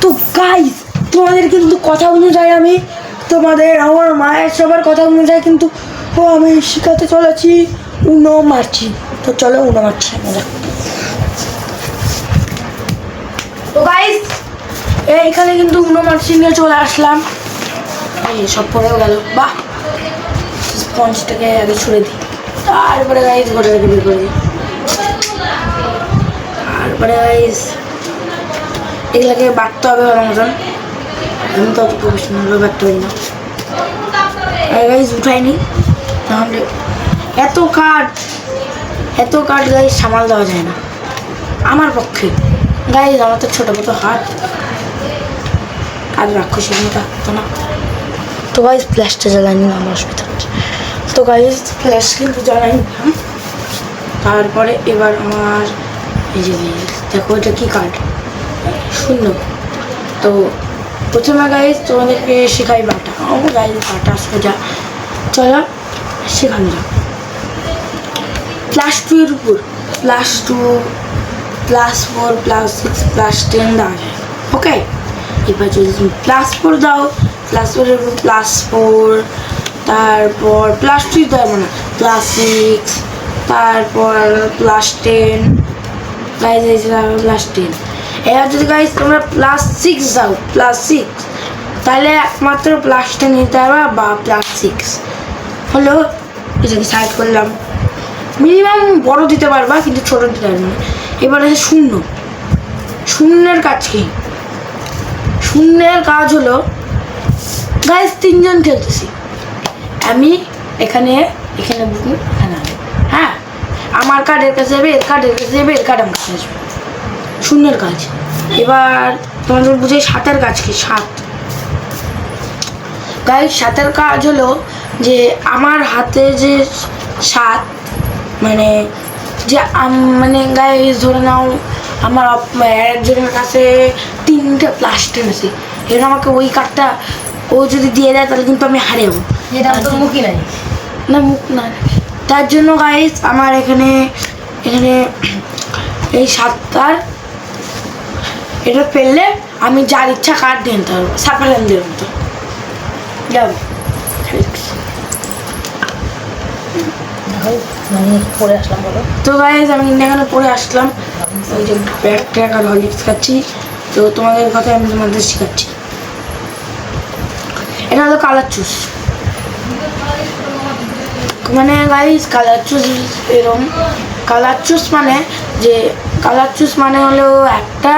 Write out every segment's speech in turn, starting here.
তো গাইস তোমাদের কিন্তু কথা অনুযায়ী আমি তোমাদের আমার মায়ের সবার কথা অনুযায়ী কিন্তু আমি শিখাতে চলেছি উনো মারছি। তো চলো উনো মারছি আমরা। তো গাইস এইখানে কিন্তু উনো মারছি নিয়ে চলে আসলাম। এই সব পড়েও গেল, বাহ স্পঞ্জটাকে আগে ছুঁড়ে দিই, তারপরে গাইস গোটাটাকে বের করে দিই, তারপরে গাইস এগুলোকে বাটতে হবে ভালো মতন। আমি তো অত প্রফেশনালভাবে বাটতে পারি না। গাইস উঠাইনি, তাহলে এত কাঠ গাইস সামাল দেওয়া যায় না আমার পক্ষে। গাইস আমার তো ছোটো মতো হাত আর রাক্ষসের মতো তো না। তো গাইস ফ্ল্যাশটা জ্বালানি না, আমার অসুবিধা হচ্ছে। তো গাইস ফ্ল্যাশ কিন্তু জ্বালাই নিলাম। তারপরে এবার আমার এই যে দেখো এটা কী কাঠ, শূন্য। তো প্রথমে গাইস তোমাদেরকে শেখাই বাটা। ও গাইস বাটা সোজা, চলো শেখানো যাক। +2 এর উপর +2 +4 +6 +10 দেওয়া যায়, ওকে। এবার যদি তুমি +4 দাও, +4 এর উপর +4, তারপর +2 দেবো না, +6, তারপর +10 গাইস, এই +10। এবার যদি গাইস তোমরা +6 দাও, +6, তাহলে একমাত্র +10 নিতে পারবা বা +6 হলো। এটাকে সাইড করলাম। মিনিমাম বড় দিতে পারবা কিন্তু ছোট দিতে পারবে না। এবার আছে শূন্য। শূন্যের কাজ কি? শূন্যের কাজ হলো গাইস 3 জন খেলতেছি, আমি এখানে বুঝুন এখানে, হ্যাঁ আমার কার্ড এর কাছে যাবে, এর কার্ড এর কাছে যাবে, এর কার্ড আমার কাছে আসবে, শূন্যের কাজ। এবার তোমাদের বুঝে 7-এর কাজ কি? 7 গাইস 7-এর কাজ হলো যে আমার হাতে যে 7 মানে যে মানে গাইস ধরে নাও আমার একজনের কাছে 3টে +10 আছে, এবার আমাকে ওই কার্ডটা ও যদি দিয়ে দেয় তাহলে কিন্তু আমি হারে যাবো। এটা তো মুখই নাই না, মুখ না। তার জন্য গাইস আমার এখানে এই 7টার এটা ফেললে আমি যার ইচ্ছা কার্ড দিয়ে নিতে পারবো, সাপারানদের মতো। যাবো পরে আসলাম বলো। তো গাইস আমি এখানে পড়ে আসলাম, ওই যে ব্যাগ ট্যাগ আর হরলিক্স খাচ্ছি। তো তোমাদের কথা আমি তোমাদের শেখাচ্ছি। এটা হলো কালার চুস, মানে গাইস কালার চুস এরকম। কালার চুস মানে যে মানে হলো একটা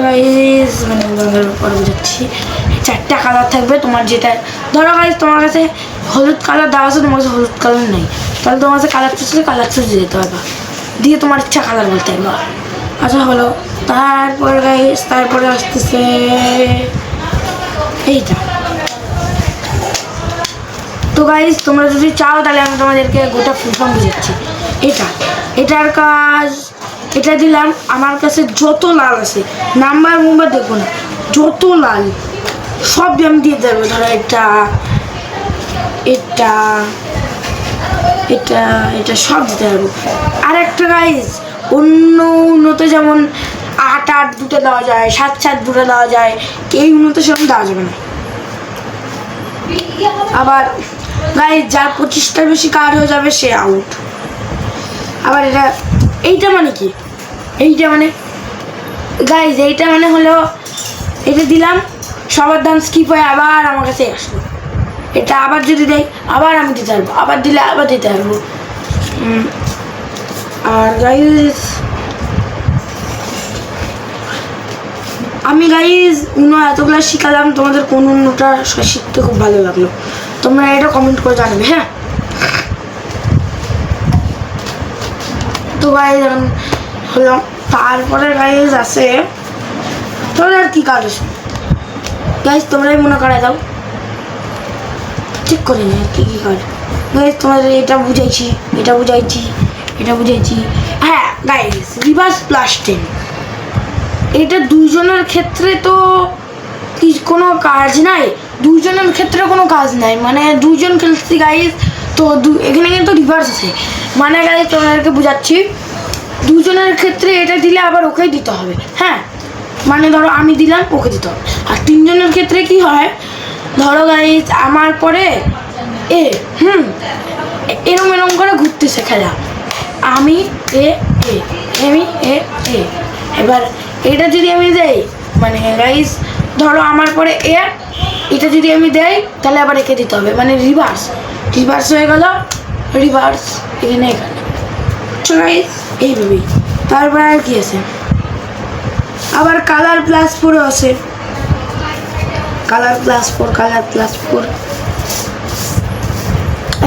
গাইস মানে পরে বোঝাচ্ছি। 4টা কালার থাকবে তোমার, যেটা ধরো গাইস তোমার কাছে হলুদ কালার দেওয়া আছে, তোমার কাছে হলুদ কালার নেই, তাহলে তোমার কাছে কালার চুস দিয়ে দিতে পারবা, দিয়ে তোমার ইচ্ছা কালার বলতে পারবা। আচ্ছা হলো, তারপরে গাইস তারপরে আসতেছে এইটা। তো গাইস তোমরা যদি চাও তাহলে আমি তোমাদেরকে গোটা ফুল ফর্ম বুঝাচ্ছি। এটার কাজ, এটা দিলাম, আমার কাছে যত লাল আছে নাম্বার দেখবো না, যত লাল সব আমি দিয়ে দেবো। ধরো এটা সব দিতে পারবো। আর একটা গাইস অন্যতে যেমন 8-8 দুটো দেওয়া যায়, 7-7 দুটো দেওয়া যায়, এই উন্নত সেরকম দেওয়া যাবে না। আবার গাইস যার 25টার বেশি কার্ড হয়ে যাবে সে আউট। আবার এইটা মানে কি? এইটা মানে গাইস এইটা মানে হলো এটা দিলাম, সবার দাম স্কিপ হয়ে আবার আমার কাছে আসলো। এটা আবার যদি দেয় আবার আমি দিতে পারবো, আবার দিলে আবার দিতে পারবো। আর গাইস আমি গাইস এতগুলো শিখালাম, তোমাদের কোন উন্নটা শিখতে খুব ভালো লাগলো তোমরা এটা কমেন্ট করে জানাবে, হ্যাঁ। তো গাইস হলো, তারপরে গাইস আছে তোমরা আর কি কাজ আছে গাইস, তোমরাই মনে করাই দাও, ঠিক করে নি কি কাজ। গাইস তোমাদের এটা বুঝাইছি। হ্যাঁ গাইস রিভার্স +10 এটা 2 জনের ক্ষেত্রে তো কোনো কাজ নাই, 2 জনের ক্ষেত্রে কোনো কাজ নাই, মানে 2 জন খেলছি গাইস। তো এখানে কিন্তু রিভার্স আছে, মানে গাইস তোমাদেরকে বুঝাচ্ছি। 2 জনের ক্ষেত্রে এটা দিলে আবার ওকেই দিতে হবে, হ্যাঁ। মানে ধরো আমি দিলাম ওকে দিতে হবে। আর তিনজনের ক্ষেত্রে কি হয়, ধরো গাইজ আমার পরে এ এরম এরম করে ঘুরতেছে খেলা, আমি এ এ আমি এ এ এবার এটা যদি আমি দেই, মানে গাইজ ধরো আমার পরে এ, এটা যদি আমি দেই তাহলে আবার একে দিতে হবে, মানে রিভার্স রিভার্স হয়ে গেল, রিভার্স এখানে এখানে গাইজ এইভাবেই। তারপর আর কি আছে, আবার কালার প্লাস 4 আছে, কালার প্লাস 4 কালার প্লাস 4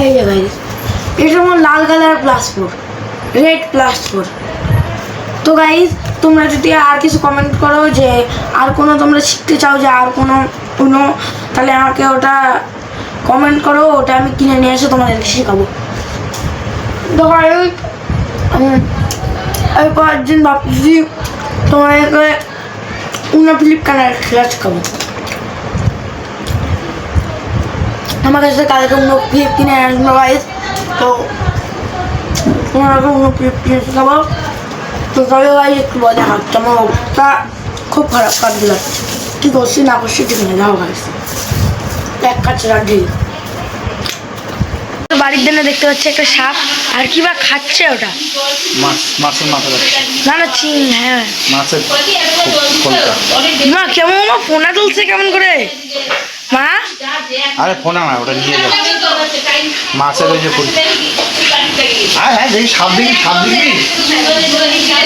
এই যে গাইজ এটা যেমন লাল কালার প্লাস 4 রেড প্লাস 4। তো গাইজ তোমরা যদি আর কিছু কমেন্ট করো যে আর কোনো তোমরা শিখতে চাও যে আর কোনো তাহলে আমাকে ওটা কমেন্ট করো, ওটা আমি কিনে নিয়ে এসে তোমাদেরকে শেখাবো। তো গাইজ আমি কয়েকদিন ভাবছি তোমাদেরকে ফ্লিপকার্টের খেলা শেখাবো। আমার কাছে কালকে ফ্লিপ কিনে আসবো গাইজ, তো তোমাদেরকে ফ্লিপ কিনে শেখাবো। তো তবে গাইজ একটু বলে হাঁটছে, আমার অবস্থা খুব খারাপ, কাঁদতে লাগছে, কী করছি না করছি ঠিক নেই। যাও গাইজ এক কাছে রাখি বাড়ির জন্য দেখতে পাচ্ছি একটা সাপ, আর কি বা খাচ্ছে ওটা, মাছের মাথা না না চিন, হ্যাঁ মাছের মা কেমন মা ফোনা তুলছে কেমন করে মা? আরে ফোনা না, ওটা নিয়ে যাও মাছের ওই যে হ্যাঁ হ্যাঁ দেখি সাপ দেখি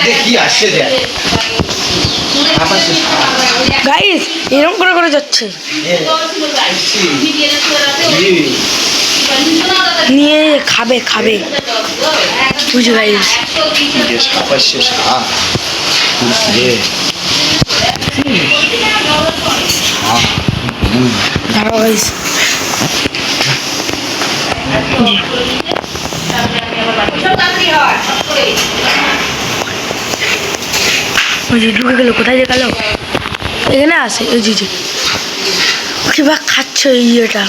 দেখি আসছে দেখ গাইস এরকম করে যাচ্ছে, নিয়ে খাবে বুঝে গাইস সাপ আসছে সাপ দাঁড়াও গাইস, ঢুকে গেল, কোথায় যে গেল, এখানে আসে ওই জি কিবা খাচ্ছে এই ইয়েটা।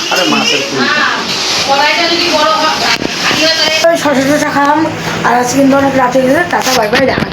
শশা খালাম, আর আজকে কিন্তু অনেক রাতে গেলে টাটা বাই বাই দেখা।